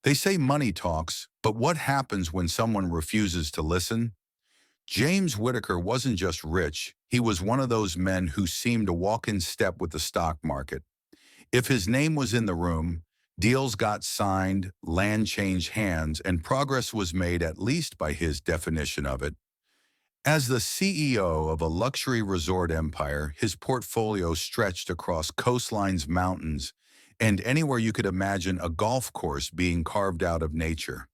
They say money talks, but what happens when someone refuses to listen? James Whitaker wasn't just rich, he was one of those men who seemed to walk in step with the stock market. If his name was in the room, deals got signed, land changed hands, and progress was made at least by his definition of it. As the CEO of a luxury resort empire, his portfolio stretched across coastlines, mountains, and anywhere you could imagine a golf course being carved out of nature.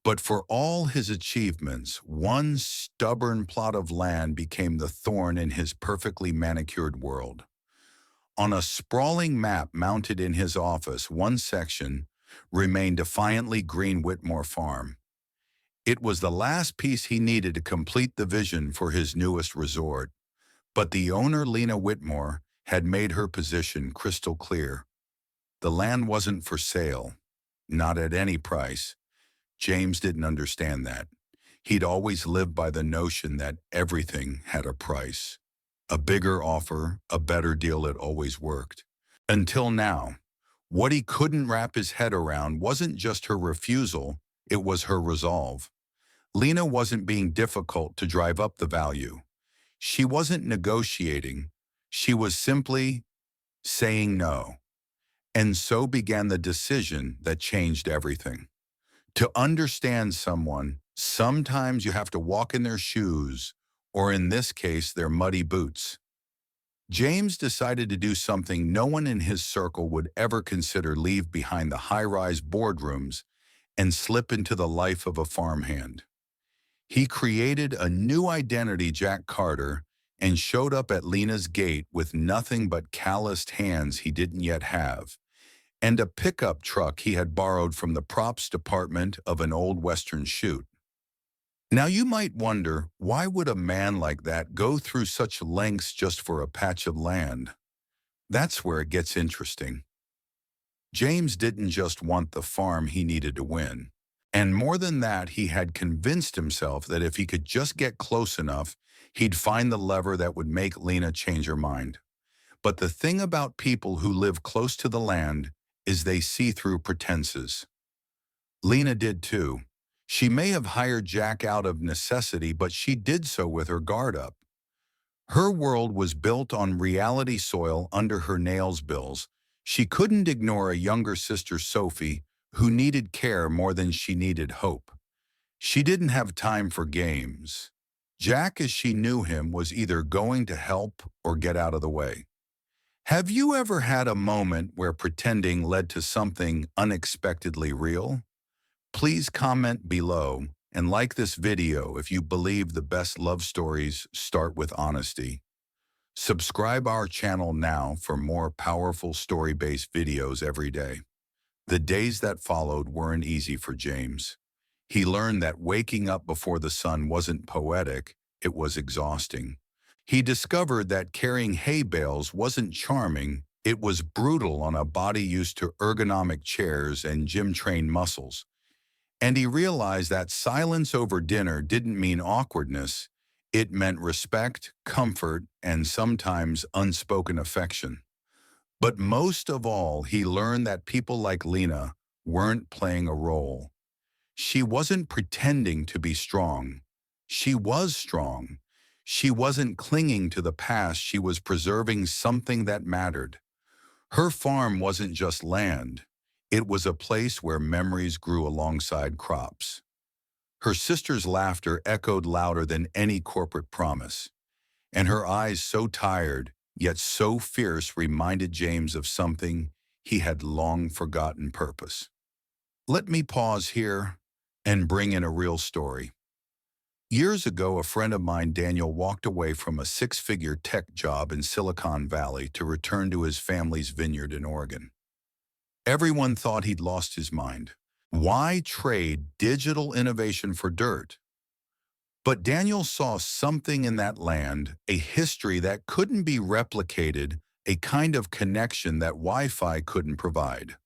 But for all his achievements, one stubborn plot of land became the thorn in his perfectly manicured world. On a sprawling map mounted in his office, one section remained defiantly green Whitmore Farm. It was the last piece he needed to complete the vision for his newest resort. But the owner, Lena Whitmore, had made her position crystal clear. The land wasn't for sale, not at any price. James didn't understand that. He'd always lived by the notion that everything had a price. A bigger offer, a better deal, it always worked. Until now, what he couldn't wrap his head around wasn't just her refusal, it was her resolve. Lena wasn't being difficult to drive up the value. She wasn't negotiating. She was simply saying no. And so began the decision that changed everything. To understand someone, sometimes you have to walk in their shoes, or in this case, their muddy boots. James decided to do something no one in his circle would ever consider: leave behind the high-rise boardrooms and slip into the life of a farmhand. He created a new identity, Jack Carter, and showed up at Lena's gate with nothing but calloused hands he didn't yet have, and a pickup truck he had borrowed from the props department of an old Western shoot. Now you might wonder, why would a man like that go through such lengths just for a patch of land? That's where it gets interesting. James didn't just want the farm, he needed to win. And more than that, he had convinced himself that if he could just get close enough, he'd find the lever that would make Lena change her mind. But the thing about people who live close to the land is they see through pretenses. Lena did too. She may have hired Jack out of necessity, but she did so with her guard up. Her world was built on reality soil under her nails bills. She couldn't ignore a younger sister, Sophie, who needed care more than she needed hope. She didn't have time for games. Jack, as she knew him, was either going to help or get out of the way. Have you ever had a moment where pretending led to something unexpectedly real? Please comment below and like this video if you believe the best love stories start with honesty. Subscribe our channel now for more powerful story-based videos every day. The days that followed weren't easy for James. He learned that waking up before the sun wasn't poetic, it was exhausting. He discovered that carrying hay bales wasn't charming, it was brutal on a body used to ergonomic chairs and gym-trained muscles. And he realized that silence over dinner didn't mean awkwardness, it meant respect, comfort, and sometimes unspoken affection. But most of all, he learned that people like Lena weren't playing a role. She wasn't pretending to be strong. She was strong. She wasn't clinging to the past, she was preserving something that mattered. Her farm wasn't just land. It was a place where memories grew alongside crops. Her sister's laughter echoed louder than any corporate promise, and her eyes, so tired, yet so fierce, reminded James of something he had long forgotten: purpose. Let me pause here and bring in a real story. Years ago, a friend of mine, Daniel, walked away from a six-figure tech job in Silicon Valley to return to his family's vineyard in Oregon. Everyone thought he'd lost his mind. Why trade digital innovation for dirt? But Daniel saw something in that land, a history that couldn't be replicated, a kind of connection that Wi-Fi couldn't provide.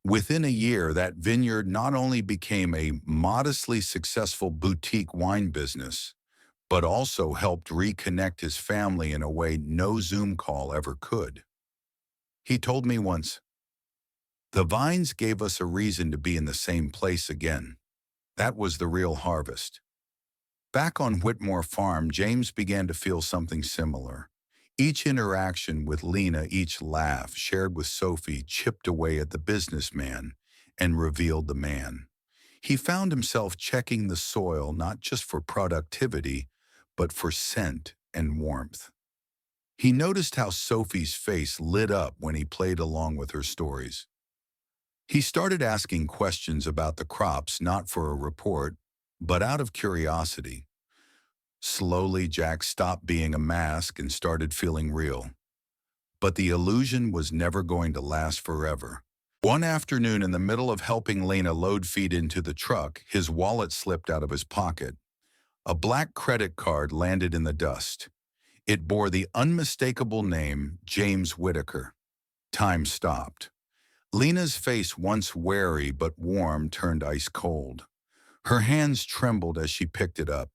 Within a year, that vineyard not only became a modestly successful boutique wine business, but also helped reconnect his family in a way no Zoom call ever could. He told me once, The vines gave us a reason to be in the same place again. That was the real harvest. Back on Whitmore Farm, James began to feel something similar. Each interaction with Lena, each laugh shared with Sophie chipped away at the businessman and revealed the man. He found himself checking the soil not just for productivity, but for scent and warmth. He noticed how Sophie's face lit up when he played along with her stories. He started asking questions about the crops not for a report, but out of curiosity. Slowly, Jack stopped being a mask and started feeling real. But the illusion was never going to last forever. One afternoon, in the middle of helping Lena load feed into the truck, his wallet slipped out of his pocket. A black credit card landed in the dust. It bore the unmistakable name James Whitaker. Time stopped. Lena's face, once wary but warm, turned ice cold. Her hands trembled as she picked it up.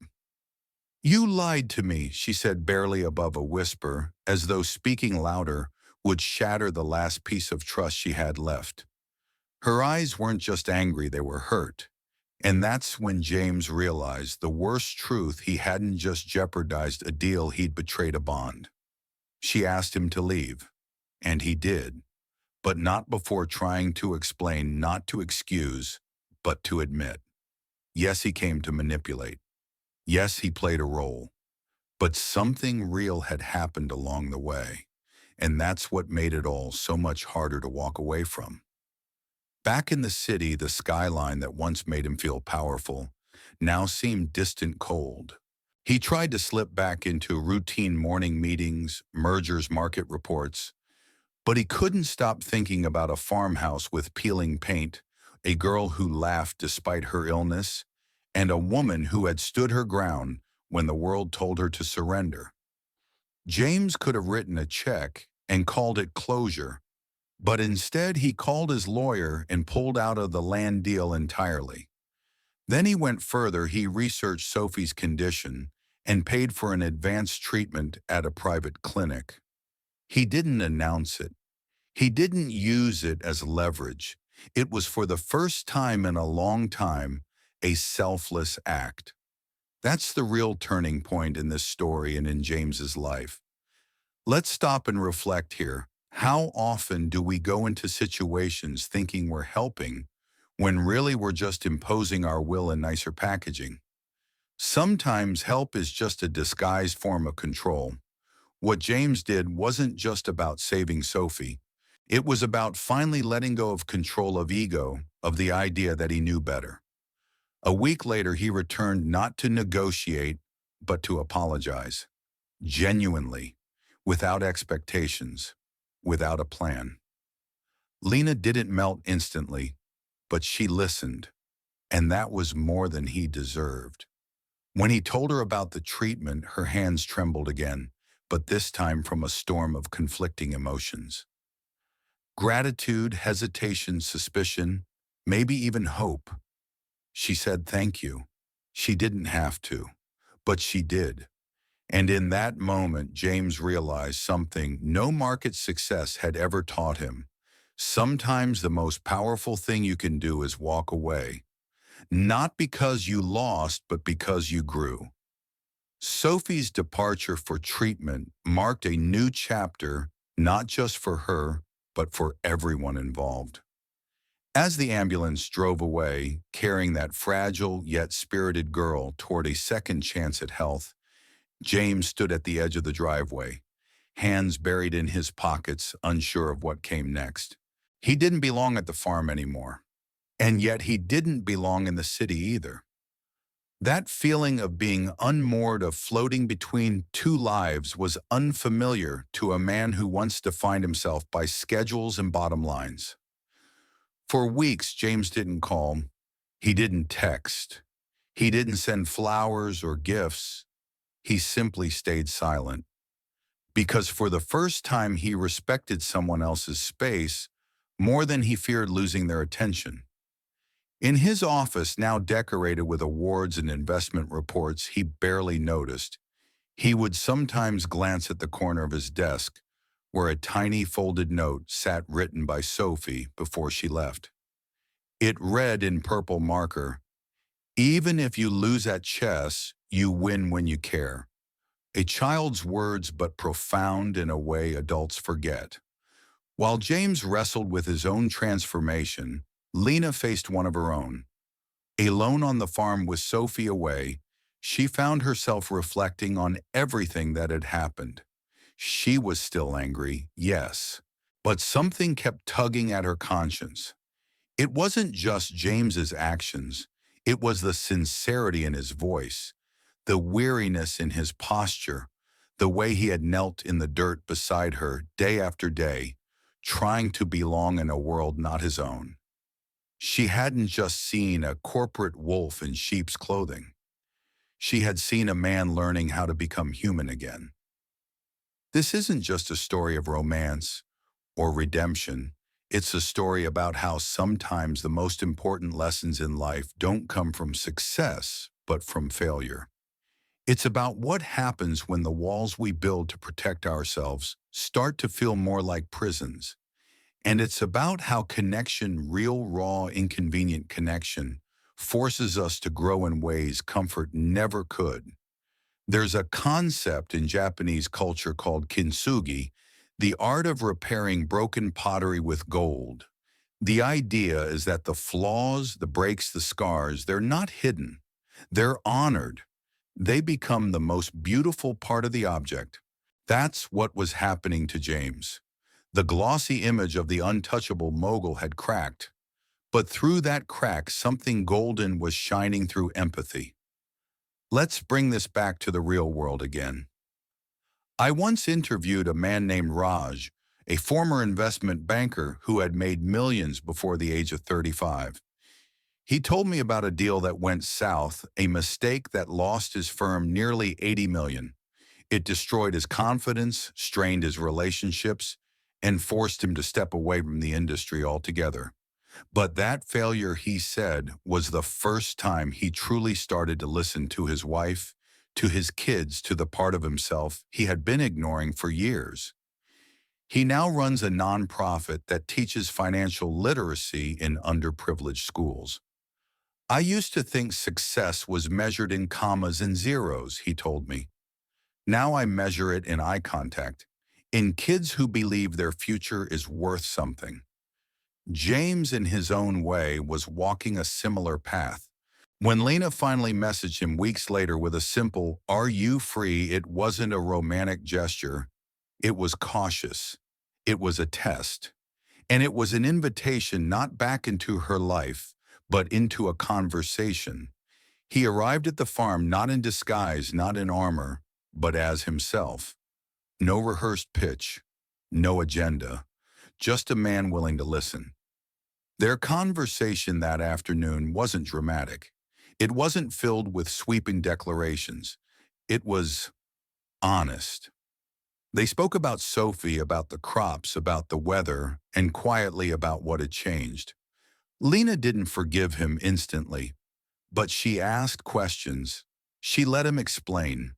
"You lied to me," she said barely above a whisper, as though speaking louder would shatter the last piece of trust she had left. Her eyes weren't just angry, they were hurt. And that's when James realized the worst truth: he hadn't just jeopardized a deal, he'd betrayed a bond. She asked him to leave, and he did, but not before trying to explain, not to excuse, but to admit. Yes, he came to manipulate. Yes, he played a role. But something real had happened along the way, and that's what made it all so much harder to walk away from. Back in the city, the skyline that once made him feel powerful now seemed distant, cold. He tried to slip back into routine morning meetings, mergers, market reports, but he couldn't stop thinking about a farmhouse with peeling paint, a girl who laughed despite her illness, and a woman who had stood her ground when the world told her to surrender. James could have written a check and called it closure, but instead he called his lawyer and pulled out of the land deal entirely. Then he went further. He researched Sophie's condition and paid for an advanced treatment at a private clinic. He didn't announce it. He didn't use it as leverage. It was, for the first time in a long time, a selfless act. That's the real turning point in this story and in James's life. Let's stop and reflect here. How often do we go into situations thinking we're helping, when really we're just imposing our will in nicer packaging? Sometimes help is just a disguised form of control. What James did wasn't just about saving Sophie. It was about finally letting go of control, of ego, of the idea that he knew better. A week later, he returned, not to negotiate, but to apologize. Genuinely, without expectations, without a plan. Lena didn't melt instantly, but she listened, and that was more than he deserved. When he told her about the treatment, her hands trembled again, but this time from a storm of conflicting emotions. Gratitude, hesitation, suspicion, maybe even hope. She said thank you. She didn't have to, but she did. And in that moment, James realized something no market success had ever taught him. Sometimes the most powerful thing you can do is walk away. Not because you lost, but because you grew. Sophie's departure for treatment marked a new chapter, not just for her, but for everyone involved. As the ambulance drove away, carrying that fragile yet spirited girl toward a second chance at health, James stood at the edge of the driveway, hands buried in his pockets, unsure of what came next. He didn't belong at the farm anymore, and yet he didn't belong in the city either. That feeling of being unmoored, of floating between two lives, was unfamiliar to a man who once defined himself by schedules and bottom lines. For weeks, James didn't call, he didn't text, he didn't send flowers or gifts. He simply stayed silent. Because for the first time, he respected someone else's space more than he feared losing their attention. In his office, now decorated with awards and investment reports he barely noticed, he would sometimes glance at the corner of his desk, where a tiny folded note sat written by Sophie before she left. It read in purple marker, "Even if you lose at chess, you win when you care." A child's words, but profound in a way adults forget. While James wrestled with his own transformation, Lena faced one of her own. Alone on the farm with Sophie away, she found herself reflecting on everything that had happened. She was still angry, yes, but something kept tugging at her conscience. It wasn't just James's actions, it was the sincerity in his voice, the weariness in his posture, the way he had knelt in the dirt beside her day after day, trying to belong in a world not his own. She hadn't just seen a corporate wolf in sheep's clothing. She had seen a man learning how to become human again. This isn't just a story of romance or redemption. It's a story about how sometimes the most important lessons in life don't come from success, but from failure. It's about what happens when the walls we build to protect ourselves start to feel more like prisons. And it's about how connection, real, raw, inconvenient connection, forces us to grow in ways comfort never could. There's a concept in Japanese culture called kintsugi, the art of repairing broken pottery with gold. The idea is that the flaws, the breaks, the scars, they're not hidden. They're honored. They become the most beautiful part of the object. That's what was happening to James. The glossy image of the untouchable mogul had cracked, but through that crack something golden was shining through empathy. Let's bring this back to the real world again. I once interviewed a man named Raj, a former investment banker who had made millions before the age of 35. He told me about a deal that went south, a mistake that lost his firm nearly 80 million. It destroyed his confidence, strained his relationships, and forced him to step away from the industry altogether. But that failure, he said, was the first time he truly started to listen to his wife, to his kids, to the part of himself he had been ignoring for years. He now runs a nonprofit that teaches financial literacy in underprivileged schools. "I used to think success was measured in commas and zeros," he told me. "Now I measure it in eye contact, in kids who believe their future is worth something." James, in his own way, was walking a similar path. When Lena finally messaged him weeks later with a simple, "Are you free?" it wasn't a romantic gesture. It was cautious. It was a test. And it was an invitation not back into her life, but into a conversation. He arrived at the farm not in disguise, not in armor, but as himself. No rehearsed pitch, no agenda, just a man willing to listen. Their conversation that afternoon wasn't dramatic. It wasn't filled with sweeping declarations. It was honest. They spoke about Sophie, about the crops, about the weather, and quietly about what had changed. Lena didn't forgive him instantly, but she asked questions. She let him explain.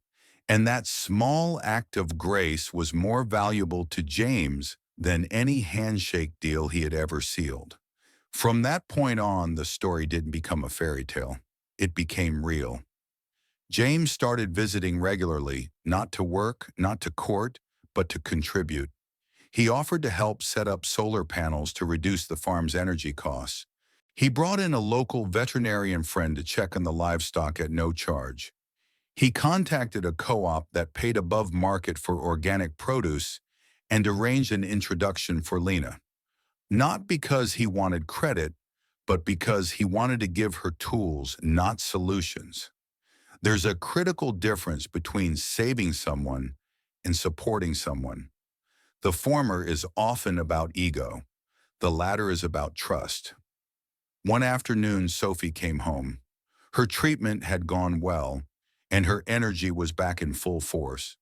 And that small act of grace was more valuable to James than any handshake deal he had ever sealed. From that point on, the story didn't become a fairy tale. It became real. James started visiting regularly, not to work, not to court, but to contribute. He offered to help set up solar panels to reduce the farm's energy costs. He brought in a local veterinarian friend to check on the livestock at no charge. He contacted a co-op that paid above market for organic produce and arranged an introduction for Lena. Not because he wanted credit, but because he wanted to give her tools, not solutions. There's a critical difference between saving someone and supporting someone. The former is often about ego. The latter is about trust. One afternoon, Sophie came home. Her treatment had gone well, and her energy was back in full force.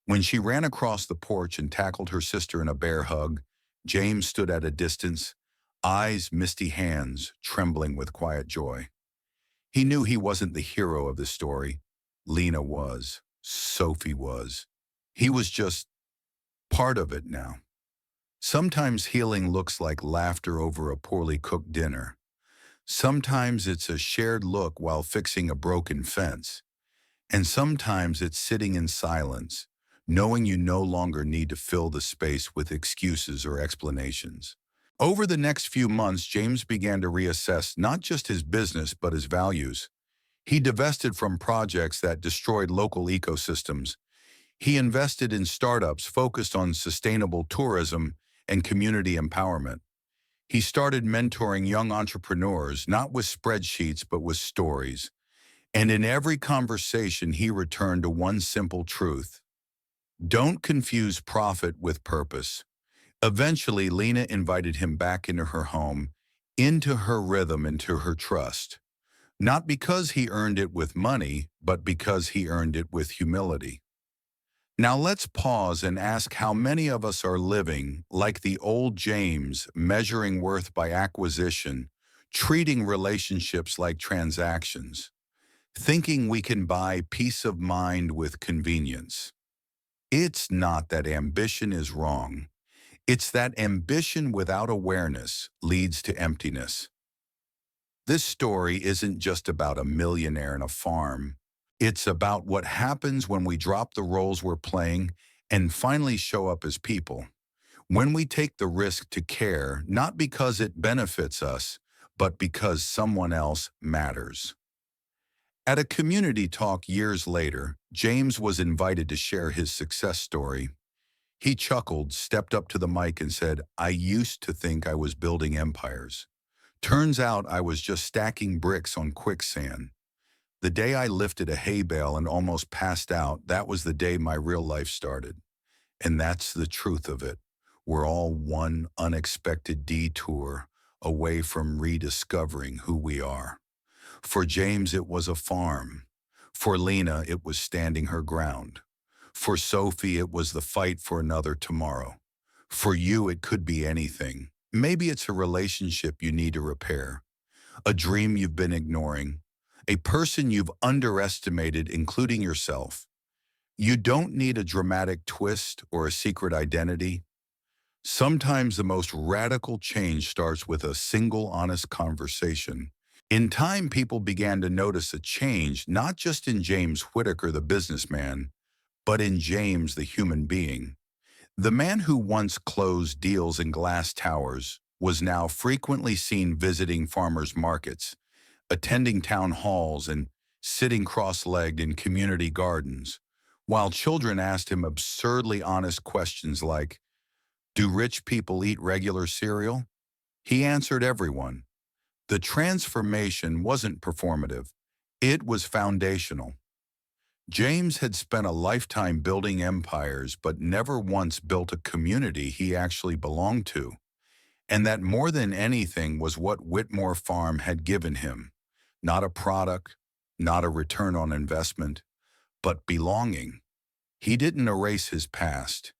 When she ran across the porch and tackled her sister in a bear hug, James stood at a distance, eyes misty, hands trembling with quiet joy. He knew he wasn't the hero of the story. Lena was. Sophie was. He was just part of it now. Sometimes healing looks like laughter over a poorly cooked dinner. Sometimes it's a shared look while fixing a broken fence. And sometimes it's sitting in silence, knowing you no longer need to fill the space with excuses or explanations. Over the next few months, James began to reassess not just his business but his values. He divested from projects that destroyed local ecosystems. He invested in startups focused on sustainable tourism and community empowerment. He started mentoring young entrepreneurs, not with spreadsheets, but with stories. And in every conversation, he returned to one simple truth. Don't confuse profit with purpose. Eventually, Lena invited him back into her home, into her rhythm, into her trust. Not because he earned it with money, but because he earned it with humility. Now let's pause and ask how many of us are living like the old James, measuring worth by acquisition, treating relationships like transactions, thinking we can buy peace of mind with convenience. It's not that ambition is wrong. It's that ambition without awareness leads to emptiness. This story isn't just about a millionaire and a farm. It's about what happens when we drop the roles we're playing and finally show up as people. When we take the risk to care, not because it benefits us, but because someone else matters. At a community talk years later, James was invited to share his success story. He chuckled, stepped up to the mic and said, "I used to think I was building empires. Turns out I was just stacking bricks on quicksand. The day I lifted a hay bale and almost passed out, that was the day my real life started." And that's the truth of it. We're all one unexpected detour away from rediscovering who we are. For James, it was a farm. For Lena, it was standing her ground. For Sophie, it was the fight for another tomorrow. For you, it could be anything. Maybe it's a relationship you need to repair, a dream you've been ignoring, a person you've underestimated, including yourself. You don't need a dramatic twist or a secret identity. Sometimes the most radical change starts with a single honest conversation. In time, people began to notice a change, not just in James Whitaker, the businessman, but in James, the human being. The man who once closed deals in glass towers was now frequently seen visiting farmers' markets, attending town halls, and sitting cross-legged in community gardens, while children asked him absurdly honest questions like, "Do rich people eat regular cereal?" He answered everyone. The transformation wasn't performative. It was foundational. James had spent a lifetime building empires, but never once built a community he actually belonged to. And that more than anything was what Whitmore Farm had given him. Not a product, not a return on investment, but belonging. He didn't erase his past.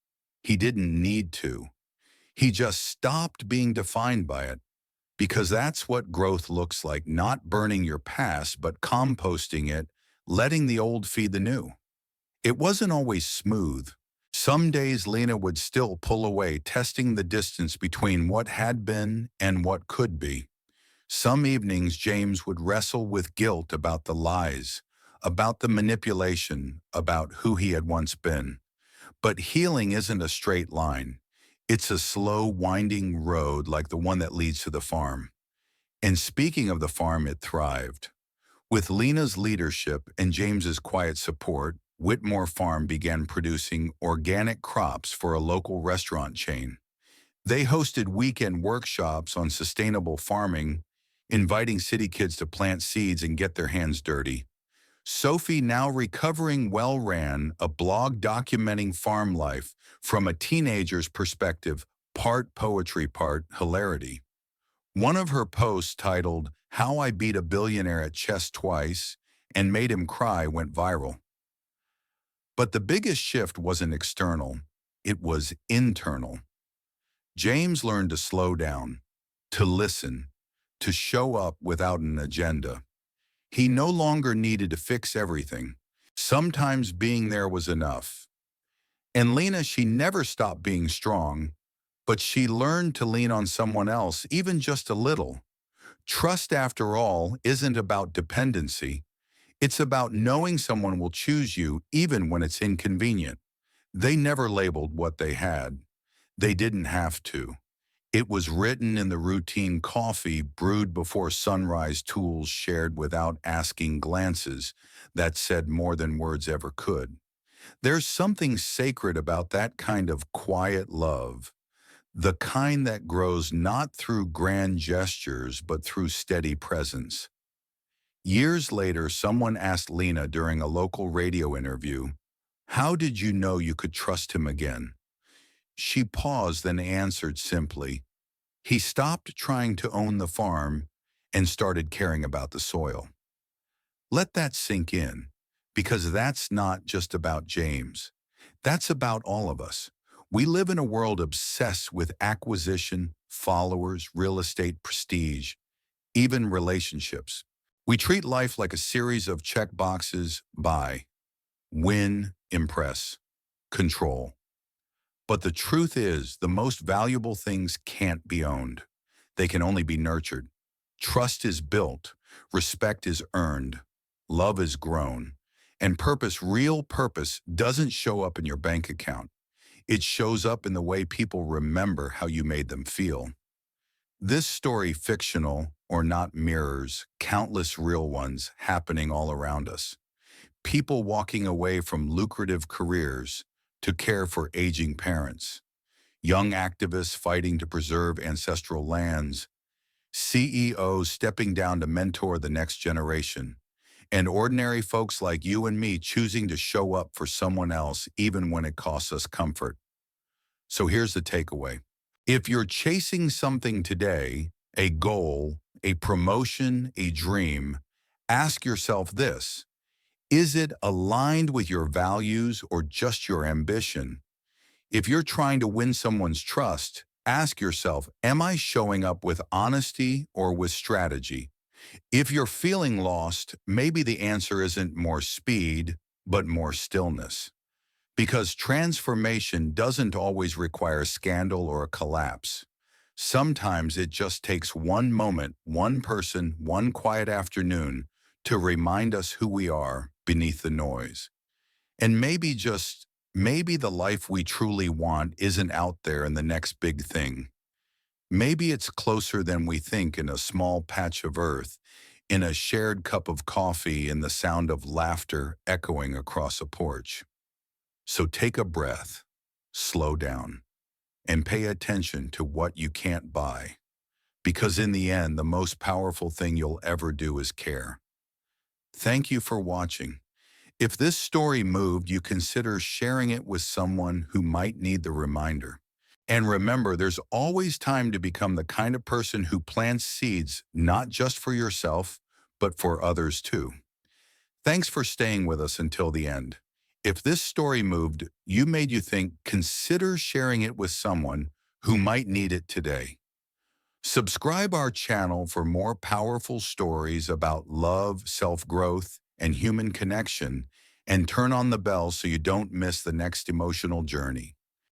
He didn't need to. He just stopped being defined by it. Because that's what growth looks like, not burning your past, but composting it, letting the old feed the new. It wasn't always smooth. Some days Lena would still pull away, testing the distance between what had been and what could be. Some evenings James would wrestle with guilt about the lies, about the manipulation, about who he had once been. But healing isn't a straight line. It's a slow, winding road like the one that leads to the farm. And speaking of the farm, it thrived. With Lena's leadership and James's quiet support, Whitmore Farm began producing organic crops for a local restaurant chain. They hosted weekend workshops on sustainable farming, inviting city kids to plant seeds and get their hands dirty. Sophie, now recovering well, ran a blog documenting farm life from a teenager's perspective, part poetry, part hilarity. One of her posts titled, "How I Beat a Billionaire at Chess Twice and Made Him Cry," went viral. But the biggest shift wasn't external, it was internal. James learned to slow down, to listen, to show up without an agenda. He no longer needed to fix everything. Sometimes being there was enough. And Lena, she never stopped being strong, but she learned to lean on someone else, even just a little. Trust, after all, isn't about dependency. It's about knowing someone will choose you even when it's inconvenient. They never labeled what they had. They didn't have to. It was written in the routine coffee brewed before sunrise, tools shared without asking, glances that said more than words ever could. There's something sacred about that kind of quiet love, the kind that grows not through grand gestures but through steady presence. Years later, someone asked Lena during a local radio interview, "How did you know you could trust him again?" She paused, then answered simply, "He stopped trying to own the farm and started caring about the soil." Let that sink in, because that's not just about James. That's about all of us. We live in a world obsessed with acquisition, followers, real estate, prestige, even relationships. We treat life like a series of check boxes: buy, win, impress, control. But the truth is, the most valuable things can't be owned. They can only be nurtured. Trust is built, respect is earned, love is grown, and purpose, real purpose, doesn't show up in your bank account. It shows up in the way people remember how you made them feel. This story, fictional or not, mirrors countless real ones happening all around us. People walking away from lucrative careers to care for aging parents, young activists fighting to preserve ancestral lands, CEOs stepping down to mentor the next generation, and ordinary folks like you and me choosing to show up for someone else even when it costs us comfort. So here's the takeaway. If you're chasing something today, a goal, a promotion, a dream, ask yourself this: is it aligned with your values or just your ambition? If you're trying to win someone's trust, ask yourself, am I showing up with honesty or with strategy? If you're feeling lost, maybe the answer isn't more speed, but more stillness. Because transformation doesn't always require scandal or a collapse. Sometimes it just takes one moment, one person, one quiet afternoon to remind us who we are beneath the noise. And maybe, just maybe, the life we truly want isn't out there in the next big thing. Maybe it's closer than we think, in a small patch of earth, in a shared cup of coffee, in the sound of laughter echoing across a porch. So take a breath, slow down, and pay attention to what you can't buy. Because in the end, the most powerful thing you'll ever do is care. Thank you for watching. If this story moved you, consider sharing it with someone who might need the reminder. And remember, there's always time to become the kind of person who plants seeds, not just for yourself, but for others too. Thanks for staying with us until the end. If this story moved you, made you think, consider sharing it with someone who might need it today. Subscribe our channel for more powerful stories about love, self-growth, and human connection, and turn on the bell so you don't miss the next emotional journey.